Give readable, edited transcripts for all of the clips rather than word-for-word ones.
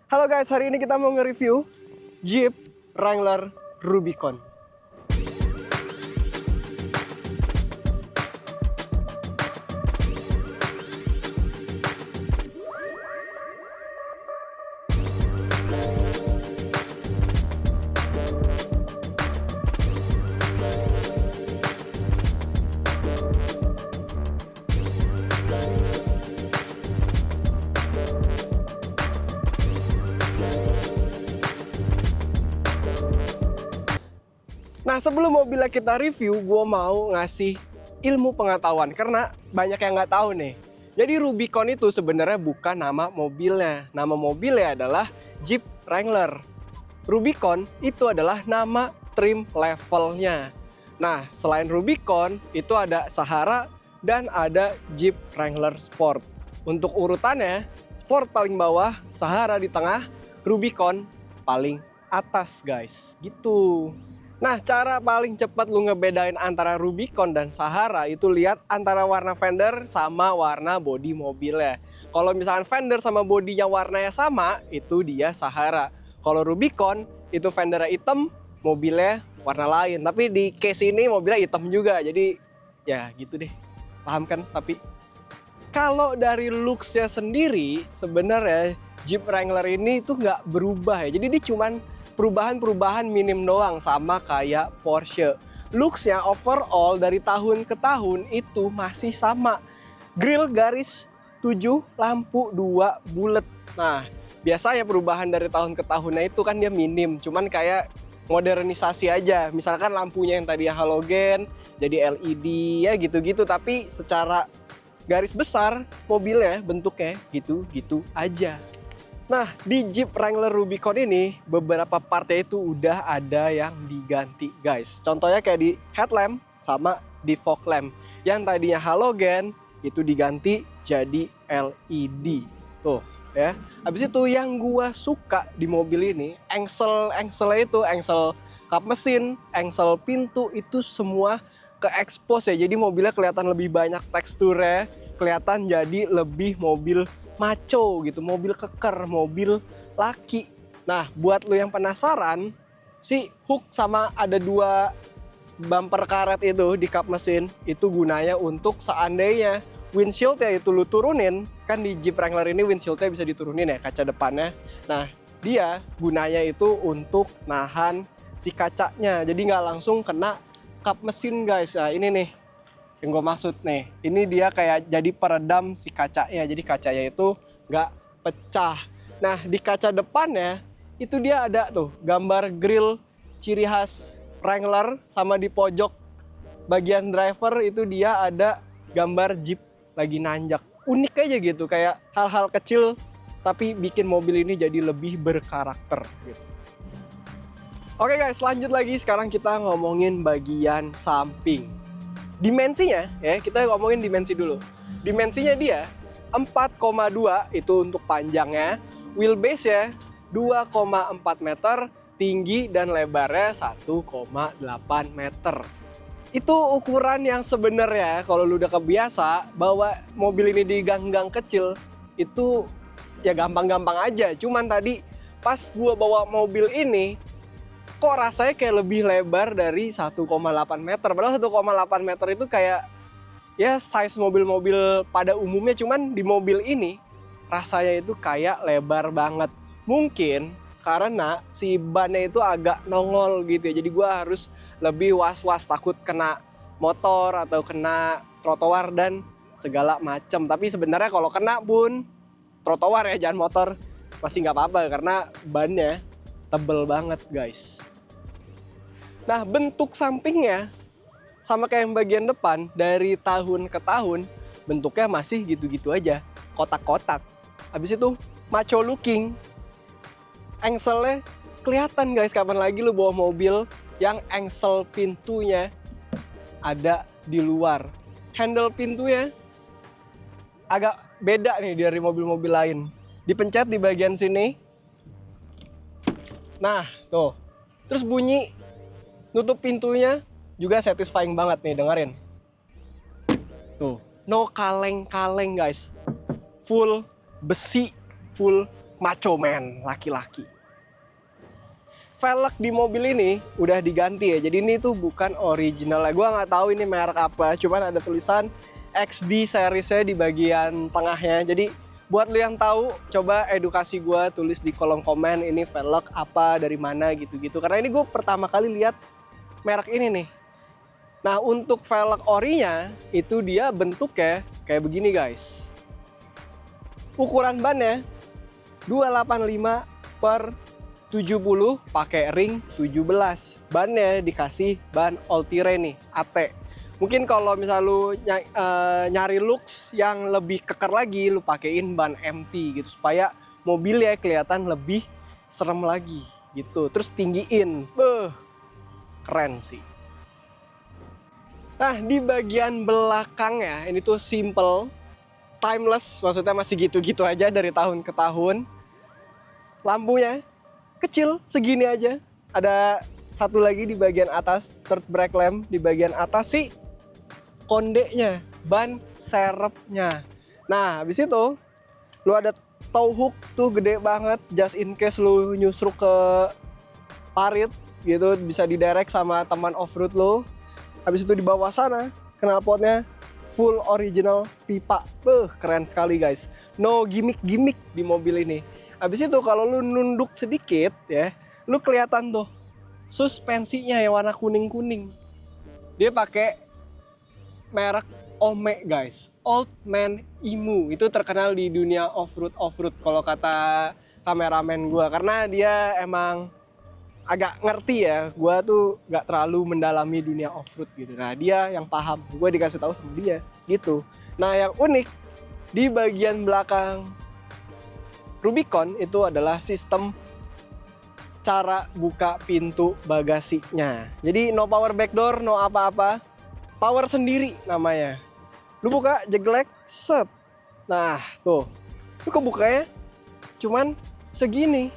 Halo guys, hari ini kita mau nge-review Jeep Wrangler Rubicon. Nah, sebelum mobilnya kita review, gue mau ngasih ilmu pengetahuan karena banyak yang nggak tahu nih. Jadi Rubicon itu sebenarnya bukan nama mobilnya. Nama mobilnya adalah Jeep Wrangler. Rubicon itu adalah nama trim levelnya. Nah, selain Rubicon, itu ada Sahara dan ada Jeep Wrangler Sport. Untuk urutannya, Sport paling bawah, Sahara di tengah, Rubicon paling atas guys. Gitu. Nah, cara paling cepat lu ngebedain antara Rubicon dan Sahara itu lihat antara warna fender sama warna bodi mobilnya. Kalau misalkan fender sama bodinya warnanya sama, itu dia Sahara. Kalau Rubicon itu fendernya hitam, mobilnya warna lain. Tapi di case ini mobilnya hitam juga, jadi ya gitu deh. Paham kan? Tapi kalau dari looks-nya sendiri, sebenarnya Jeep Wrangler ini tuh nggak berubah ya. Jadi dia cuman perubahan-perubahan minim doang sama kayak Porsche. Looks-nya overall dari tahun ke tahun itu masih sama. Grill garis 7, lampu 2 bulat. Nah, biasanya perubahan dari tahun ke tahunnya itu kan dia minim. Cuman kayak modernisasi aja. Misalkan lampunya yang tadi halogen jadi LED ya gitu-gitu. Tapi secara garis besar mobilnya bentuknya gitu-gitu aja. Nah, di Jeep Wrangler Rubicon ini beberapa partnya itu udah ada yang diganti guys. Contohnya kayak di headlamp sama di fog lamp. Yang tadinya halogen itu diganti jadi LED. Tuh ya. Habis itu yang gua suka di mobil ini, engselnya itu, engsel kap mesin, engsel pintu itu semua ke-expose ya. Jadi mobilnya kelihatan lebih banyak teksturnya, kelihatan jadi lebih mobil maco gitu, mobil keker, mobil laki. Nah, buat lo yang penasaran, si hook sama ada 2 bumper karet itu di kap mesin, itu gunanya untuk seandainya windshield-nya itu lu turunin, kan di Jeep Wrangler ini windshield-nya bisa diturunin ya, kaca depannya. Nah, dia gunanya itu untuk nahan si kacanya, jadi nggak langsung kena kap mesin guys. Nah, ini nih yang gue maksud nih, ini dia kayak jadi peredam si kacanya, jadi kacanya itu nggak pecah. Nah, di kaca depannya itu dia ada tuh gambar grill ciri khas Wrangler, sama di pojok bagian driver itu dia ada gambar Jeep lagi nanjak. Unik aja gitu, kayak hal-hal kecil tapi bikin mobil ini jadi lebih berkarakter gitu. Oke guys, lanjut lagi, sekarang kita ngomongin bagian samping. Dimensinya ya, kita ngomongin dimensi dulu. Dimensinya dia 4,2 itu untuk panjangnya, wheelbase ya 2,4 meter, tinggi dan lebarnya 1,8 meter. Itu ukuran yang sebenarnya kalau lu udah kebiasa bawa mobil ini di gang-gang kecil itu ya gampang-gampang aja. Cuman tadi pas gua bawa mobil ini kok rasanya kayak lebih lebar dari 1,8 meter. Padahal 1,8 meter itu kayak ya size mobil-mobil pada umumnya, cuman di mobil ini rasanya itu kayak lebar banget. Mungkin karena si bannya itu agak nongol gitu ya. Jadi gua harus lebih was-was, takut kena motor atau kena trotoar dan segala macam. Tapi sebenarnya kalau kena pun trotoar ya, jangan motor, masih nggak apa-apa karena bannya tebel banget guys. Nah, bentuk sampingnya sama kayak yang bagian depan, dari tahun ke tahun bentuknya masih gitu-gitu aja, kotak-kotak. Habis itu macho looking. Engselnya kelihatan guys, kapan lagi lu bawa mobil yang engsel pintunya ada di luar. Handle pintunya agak beda nih dari mobil-mobil lain. Dipencet di bagian sini. Nah, tuh. Terus bunyi nutup pintunya juga satisfying banget nih, dengerin. Tuh, no kaleng-kaleng guys. Full besi, full macho man, laki-laki. Velg di mobil ini udah diganti ya, jadi ini tuh bukan original. Gue nggak tahu ini merek apa, cuman ada tulisan XD seriesnya di bagian tengahnya. Jadi buat lu yang tahu, coba edukasi gue, tulis di kolom komen ini velg apa, dari mana gitu-gitu. Karena ini gue pertama kali lihat merek ini nih. Nah untuk velg orinya itu dia bentuknya kayak begini guys. Ukuran bannya 285 per 70 pakai ring 17. Bannya dikasih ban all terrain nih, AT. Mungkin kalau misal lu nyari looks yang lebih keker lagi, lu pakein ban MT gitu supaya mobilnya kelihatan lebih serem lagi gitu. Terus tinggiin. Keren sih. Nah, di bagian belakangnya ini tuh simple, timeless, maksudnya masih gitu-gitu aja dari tahun ke tahun. Lampunya kecil segini aja. Ada satu lagi di bagian atas, third brake lamp. Di bagian atas sih kondeknya, ban serepnya. Nah habis itu lu ada tow hook tuh gede banget, just in case lu nyusruk ke parit gitu, bisa diderek sama teman off-road lu. Habis itu di bawah sana knalpotnya full original pipa. Keren sekali guys, no gimmick-gimmick di mobil ini. Habis itu kalau lu nunduk sedikit ya, lu kelihatan tuh suspensinya yang warna kuning-kuning. Dia pakai merek Ome guys, Old Man Emu. Itu terkenal di dunia off-road kalau kata kameramen gua, karena dia emang agak ngerti ya. Gua tuh gak terlalu mendalami dunia off-road gitu. Nah dia yang paham, gua dikasih tahu sama dia gitu. Nah yang unik di bagian belakang Rubicon itu adalah sistem cara buka pintu bagasinya. Jadi no power back door, no apa-apa, power sendiri namanya. Lu buka jeglek, set. Nah tuh, lu kebukanya cuman segini.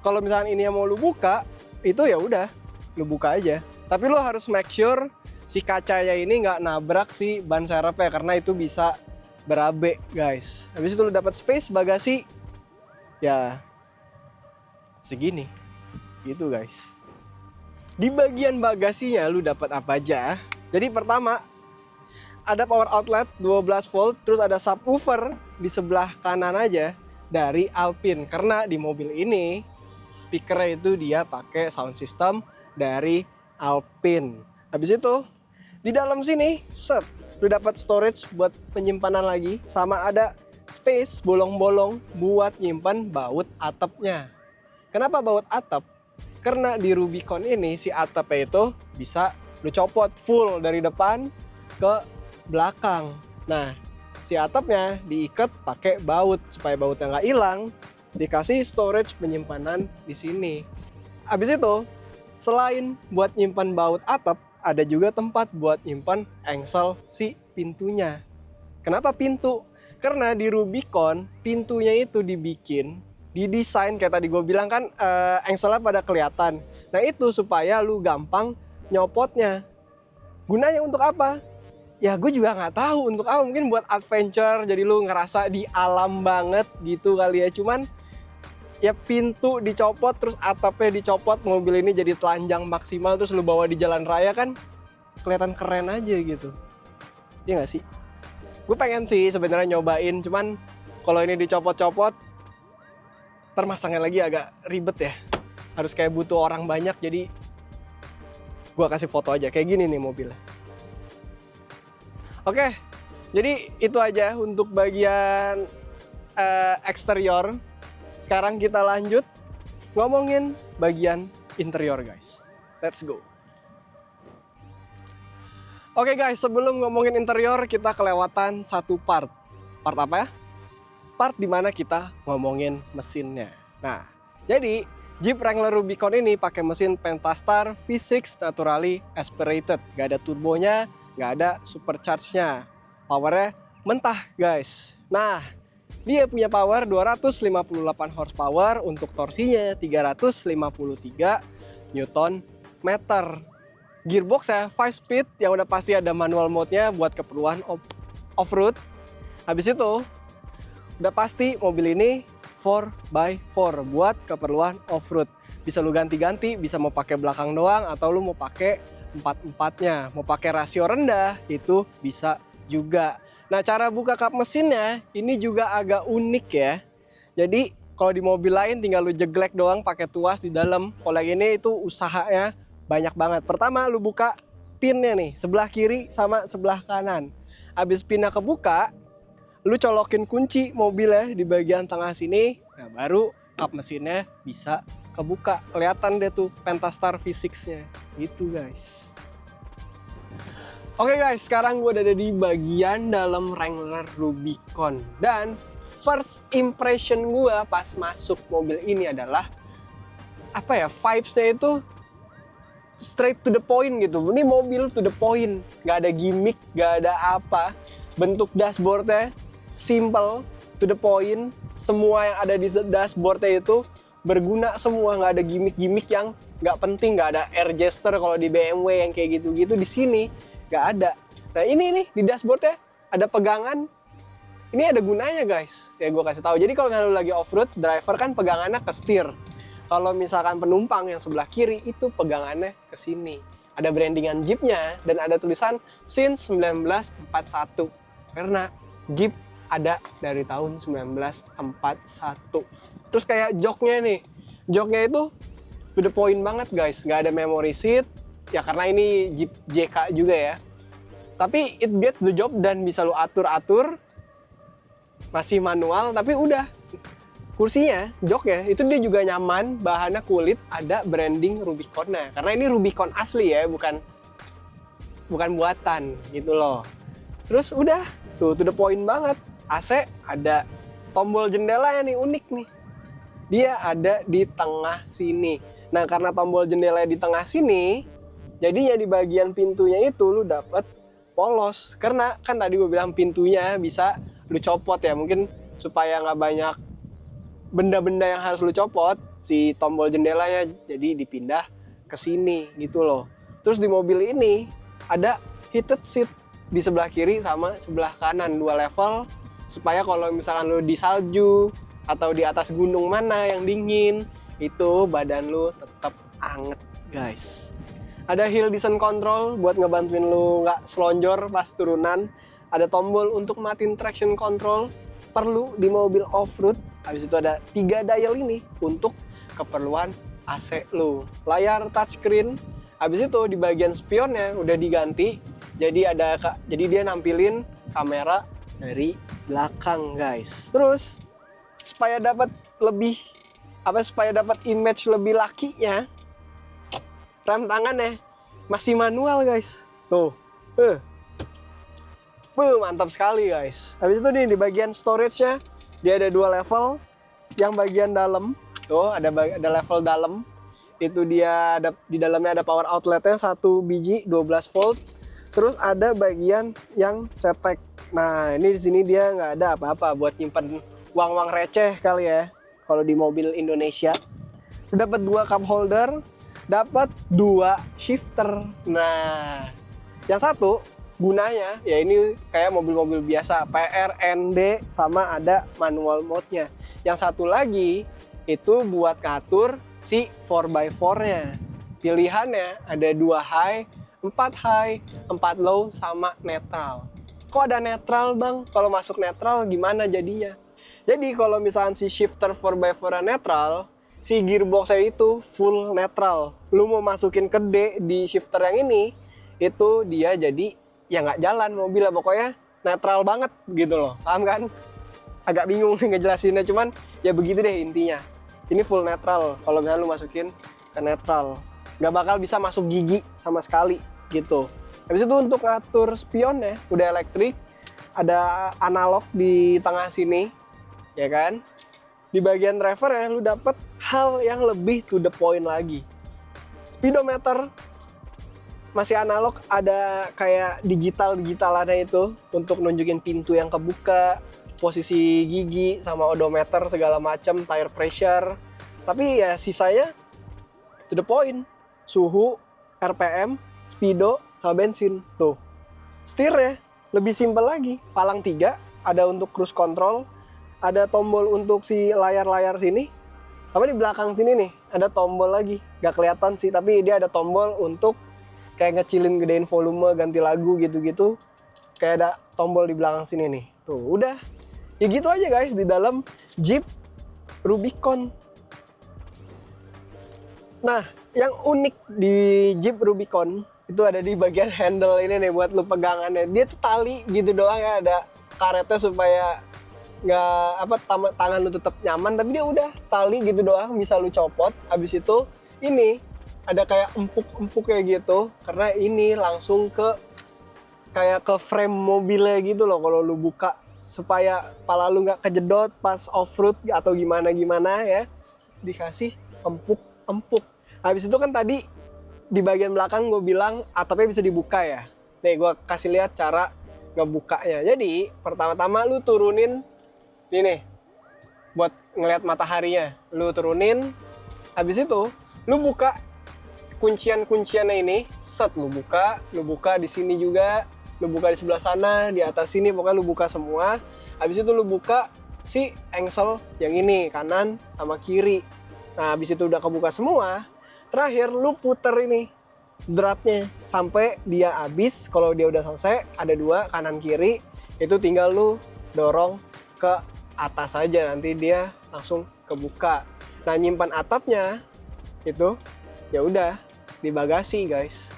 Kalau misalnya ini yang mau lu buka, itu ya udah, lu buka aja. Tapi lu harus make sure si kacanya ini nggak nabrak si ban serepnya, karena itu bisa berabe guys. Habis itu lu dapat space bagasi ya segini gitu guys. Di bagian bagasinya lu dapat apa aja? Jadi pertama ada power outlet 12 volt, terus ada subwoofer di sebelah kanan aja dari Alpine, karena di mobil ini speakernya itu dia pakai sound system dari Alpine. Habis itu di dalam sini set lu dapat storage buat penyimpanan lagi, sama ada space bolong-bolong buat nyimpan baut atapnya. Kenapa baut atap? Karena di Rubicon ini si atapnya itu bisa lu copot full dari depan ke belakang. Nah si atapnya diikat pakai baut supaya bautnya nggak hilang. Dikasih storage penyimpanan di sini. Habis itu selain buat nyimpan baut atap, ada juga tempat buat nyimpan engsel si pintunya. Kenapa pintu? Karena di Rubicon pintunya itu didesain kayak tadi gue bilang kan, engselnya pada kelihatan. Nah itu supaya lu gampang nyopotnya. Gunanya untuk apa? Ya gue juga nggak tahu untuk apa. Mungkin buat adventure, jadi lu ngerasa di alam banget gitu kali ya. Cuman ya pintu dicopot, terus atapnya dicopot, mobil ini jadi telanjang maksimal, terus lu bawa di jalan raya kan kelihatan keren aja gitu. Iya nggak sih? Gue pengen sih sebenarnya nyobain, cuman kalau ini dicopot-copot termasangnya lagi agak ribet ya. Harus kayak butuh orang banyak, jadi gue kasih foto aja kayak gini nih mobilnya. Oke, jadi itu aja untuk bagian eksterior. Sekarang kita lanjut ngomongin bagian interior guys. Let's go. Oke guys, sebelum ngomongin interior kita kelewatan satu part. Part apa ya? Part dimana kita ngomongin mesinnya. Nah, jadi Jeep Wrangler Rubicon ini pakai mesin Pentastar V6 naturally aspirated. Gak ada turbonya, gak ada supercharge-nya. Powernya mentah guys. Nah, dia punya power 258 horsepower, untuk torsinya 353 Nm. Gearbox ya 5 speed yang udah pasti ada manual mode-nya buat keperluan off-road. Habis itu udah pasti mobil ini 4x4 buat keperluan off-road. Bisa lu ganti-ganti, bisa mau pakai belakang doang atau lu mau pakai 4-4-nya. Mau pakai rasio rendah itu bisa juga. Nah, cara buka kap mesinnya ini juga agak unik ya. Jadi kalau di mobil lain tinggal lu jeglek doang pakai tuas di dalam. Kalau yang ini itu usahanya banyak banget. Pertama lu buka pinnya nih, sebelah kiri sama sebelah kanan. Habis pinnya kebuka, lu colokin kunci mobilnya di bagian tengah sini. Nah, baru kap mesinnya bisa kebuka. Kelihatan deh tuh Pentastar V6-nya. Gitu guys. Oke guys, sekarang gue udah ada di bagian dalam Wrangler Rubicon. Dan first impression gue pas masuk mobil ini adalah apa ya, vibes-nya itu straight to the point gitu. Ini mobil to the point, nggak ada gimmick, nggak ada apa. Bentuk dashboardnya simple, to the point. Semua yang ada di dashboardnya itu berguna semua, nggak ada gimmick-gimmick yang nggak penting, nggak ada air gesture kalau di BMW yang kayak gitu-gitu. Di sini nggak ada. Nah ini nih di dashboardnya ada pegangan. Ini ada gunanya guys, ya gue kasih tahu. Jadi kalau lu lagi off-road, driver kan pegangannya ke setir. Kalau misalkan penumpang yang sebelah kiri itu pegangannya ke sini. Ada brandingan Jeepnya dan ada tulisan since 1941. Karena Jeep ada dari tahun 1941. Terus kayak joknya nih, joknya itu to the point banget guys, nggak ada memory seat. Ya karena ini Jeep JK juga ya. Tapi it gets the job dan bisa lu atur-atur. Masih manual tapi udah. Kursinya, joknya itu dia juga nyaman, bahannya kulit, ada branding Rubicon-nya. Karena ini Rubicon asli ya, bukan buatan gitu loh. Terus udah, tuh to the point banget. AC ada, tombol jendelanya nih unik nih. Dia ada di tengah sini. Nah, karena tombol jendela di tengah sini, jadinya di bagian pintunya itu lu dapet polos. Karena kan tadi gue bilang pintunya bisa lu copot ya, mungkin supaya nggak banyak benda-benda yang harus lu copot, si tombol jendelanya jadi dipindah ke sini gitu loh. Terus di mobil ini ada heated seat di sebelah kiri sama sebelah kanan, 2 level, supaya kalau misalkan lu di salju atau di atas gunung mana yang dingin, itu badan lu tetap anget guys. Ada hill descent control buat ngebantuin lu nggak selonjor pas turunan. Ada tombol untuk matiin traction control, perlu di mobil off-road. Habis itu ada 3 dial ini untuk keperluan AC lu. Layar touchscreen. Habis itu di bagian spionnya udah diganti. Jadi dia nampilin kamera dari belakang guys. Terus supaya dapat image lebih lakinya, rem tangannya masih manual guys. Tuh. Mantap sekali guys. Habis itu nih di bagian storage-nya dia ada 2 level. Yang bagian dalam tuh ada level dalam. Itu dia ada di dalamnya ada power outlet-nya 1 biji 12 volt. Terus ada bagian yang cetek. Nah, ini di sini dia nggak ada apa-apa buat nyimpen uang-uang receh kali ya. Kalau di mobil Indonesia. Dapat 2 cup holder, dapat 2 shifter. Nah, yang satu gunanya ya ini kayak mobil-mobil biasa, PR, ND, sama ada manual mode-nya. Yang satu lagi itu buat ngatur si 4x4-nya. Pilihannya ada 2 high, 4 high, 4 low, sama netral. Kok ada netral bang? Kalau masuk netral gimana jadinya? Jadi kalau misalkan si shifter 4x4 netral, si gearbox-nya itu full netral. Lu mau masukin ke D di shifter yang ini, itu dia jadi ya nggak jalan mobilnya, pokoknya netral banget gitu loh, paham kan? Agak bingung ngejelasinnya, cuman ya begitu deh intinya. Ini full netral, kalau misalnya lu masukin ke netral nggak bakal bisa masuk gigi sama sekali gitu. Habis itu untuk ngatur spionnya udah elektrik, ada analog di tengah sini ya kan. Di bagian driver ya lu dapet hal yang lebih to the point lagi. Speedometer masih analog, ada kayak digitalannya itu untuk nunjukin pintu yang kebuka, posisi gigi, sama odometer segala macam, tire pressure. Tapi ya sisanya to the point, suhu, RPM, speedo, sama bensin. Tuh, setirnya lebih simpel lagi, palang 3, ada untuk cruise control, ada tombol untuk si layar-layar sini. Sama di belakang sini nih, ada tombol lagi. Gak kelihatan sih, tapi dia ada tombol untuk kayak ngecilin, gedein volume, ganti lagu gitu-gitu. Kayak ada tombol di belakang sini nih. Tuh, udah. Ya gitu aja guys di dalam Jeep Rubicon. Nah, yang unik di Jeep Rubicon itu ada di bagian handle ini nih buat lu pegangannya. Dia tuh tali gitu doang ya, ada karetnya supaya nggak tangan lu tetap nyaman, tapi dia udah tali gitu doang, bisa lu copot. Habis itu ini ada kayak empuk-empuk kayak gitu, karena ini langsung ke kayak ke frame mobilnya gitu loh kalau lu buka, supaya pala lu nggak kejedot pas off-road atau gimana-gimana ya. Dikasih empuk-empuk. Habis itu kan tadi di bagian belakang gue bilang atapnya bisa dibuka ya. Nih gue kasih lihat cara ngebukanya. Jadi pertama-tama lu turunin ini nih buat ngelihat mataharinya. Lu turunin, habis itu lu buka kuncian-kunciannya ini. Set, lu buka di sini juga, lu buka di sebelah sana, di atas sini, pokoknya lu buka semua. Habis itu lu buka si engsel yang ini, kanan sama kiri. Nah, habis itu udah kebuka semua, terakhir lu puter ini dratnya sampai dia habis. Kalau dia udah selesai, ada 2 kanan kiri, itu tinggal lu dorong ke atas aja, nanti dia langsung kebuka. Nah, nyimpan atapnya itu ya udah di bagasi guys.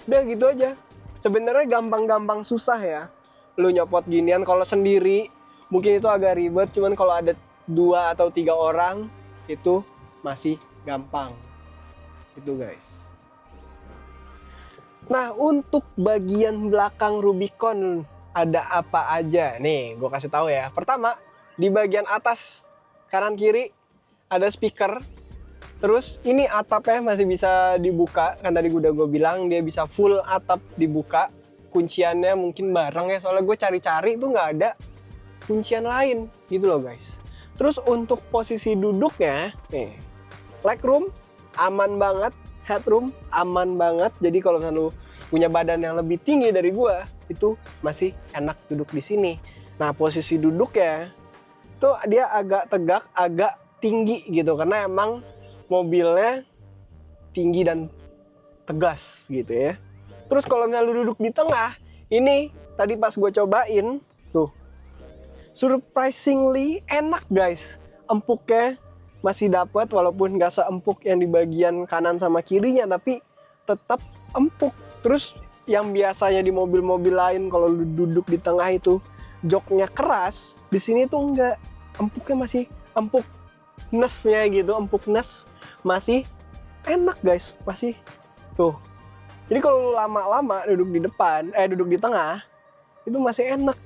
Udah gitu aja. Sebenarnya gampang-gampang susah ya lu nyopot ginian. Kalau sendiri mungkin itu agak ribet, cuman kalau ada 2 atau 3 orang itu masih gampang gitu guys. Nah, untuk bagian belakang Rubicon ada apa aja? Nih, gue kasih tahu ya. Pertama, di bagian atas kanan kiri ada speaker. Terus ini atapnya masih bisa dibuka. Kan tadi udah gue bilang dia bisa full atap dibuka. Kunciannya mungkin bareng ya, soalnya gue cari-cari itu nggak ada kuncian lain gitu loh guys. Terus untuk posisi duduknya, nih, legroom aman banget, headroom aman banget. Jadi kalau misalnya lu punya badan yang lebih tinggi dari gua, itu masih enak duduk di sini. Nah, posisi duduk ya, tuh dia agak tegak, agak tinggi gitu, karena emang mobilnya tinggi dan tegas gitu ya. Terus kalau misalnya lu duduk di tengah, ini tadi pas gue cobain, tuh surprisingly enak guys. Empuknya masih dapat, walaupun nggak seempuk yang di bagian kanan sama kirinya, tapi tetap empuk. Terus yang biasanya di mobil-mobil lain kalau lu duduk di tengah itu joknya keras, di sini tuh enggak, empuknya masih empuk nesnya gitu, empuk nes masih enak guys, masih tuh. Jadi kalau lu lama-lama duduk di depan, duduk di tengah, itu masih enak.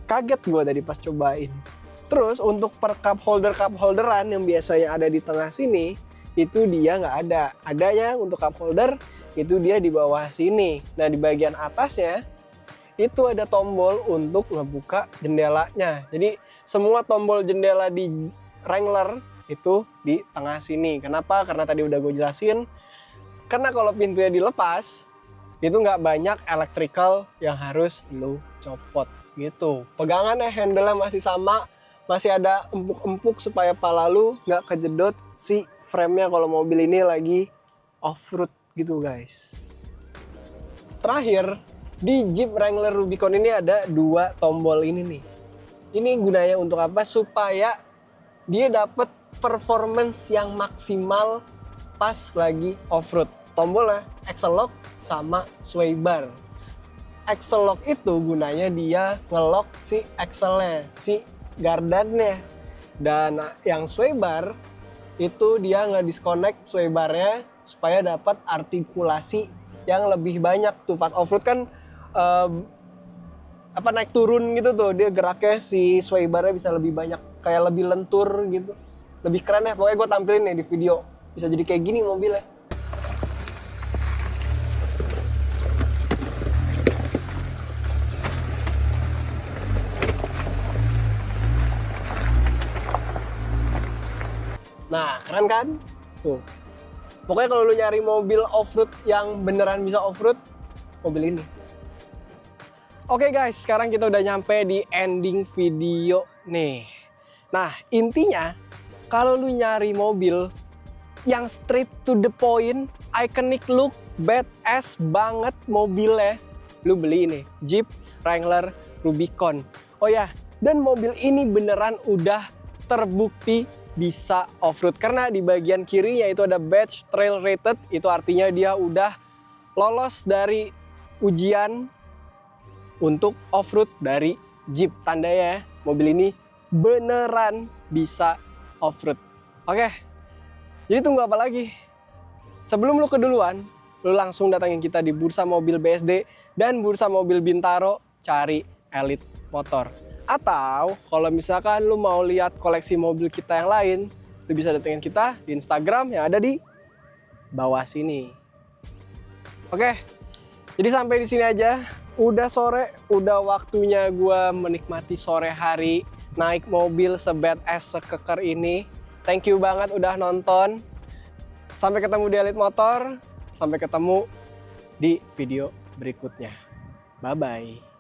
Kaget gue tadi pas cobain. Terus untuk per cup holderan yang biasanya ada di tengah sini, itu dia nggak ada. Adanya untuk cup holder itu dia di bawah sini. Nah, di bagian atasnya itu ada tombol untuk ngebuka jendelanya. Jadi semua tombol jendela di Wrangler itu di tengah sini. Kenapa? Karena tadi udah gue jelasin. Karena kalau pintunya dilepas, itu nggak banyak electrical yang harus lo copot gitu. Pegangannya, handle-nya masih sama, masih ada empuk-empuk supaya pala lu nggak kejedot si frame-nya kalau mobil ini lagi off-road gitu guys. Terakhir, di Jeep Wrangler Rubicon ini ada 2 tombol ini nih. Ini gunanya untuk apa? Supaya dia dapat performance yang maksimal pas lagi off-road. Tombolnya axle lock sama sway bar. Axle lock itu gunanya dia ngelock si axle-nya, si gardannya. Dan yang sway bar itu dia nge-disconnect sway barnya supaya dapat artikulasi yang lebih banyak tuh pas off-road kan naik turun gitu tuh, dia geraknya si sway barnya bisa lebih banyak, kayak lebih lentur gitu, lebih keren ya. Pokoknya gue tampilin nih di video, bisa jadi kayak gini mobilnya. Nah, keren kan? Tuh. Pokoknya kalau lu nyari mobil off-road yang beneran bisa off-road, mobil ini. Oke guys, sekarang kita udah nyampe di ending video nih. Nah, intinya kalau lu nyari mobil yang straight to the point, iconic look, badass banget mobilnya, lu beli ini, Jeep Wrangler Rubicon. Oh ya, dan mobil ini beneran udah terbukti bisa off-road karena di bagian kirinya itu ada badge trail rated, itu artinya dia udah lolos dari ujian untuk off-road dari Jeep. Tandanya mobil ini beneran bisa off-road. Oke, jadi tunggu apa lagi? Sebelum lu keduluan, lu langsung datangin kita di Bursa Mobil BSD dan Bursa Mobil Bintaro, cari Elite Motor. Atau kalau misalkan lu mau lihat koleksi mobil kita yang lain, lu bisa datengin kita di Instagram yang ada di bawah sini. Oke, jadi sampai di sini aja. Udah sore, udah waktunya gua menikmati sore hari naik mobil se-badass sekeker ini. Thank you banget udah nonton. Sampai ketemu di Elite Motor. Sampai ketemu di video berikutnya. Bye-bye.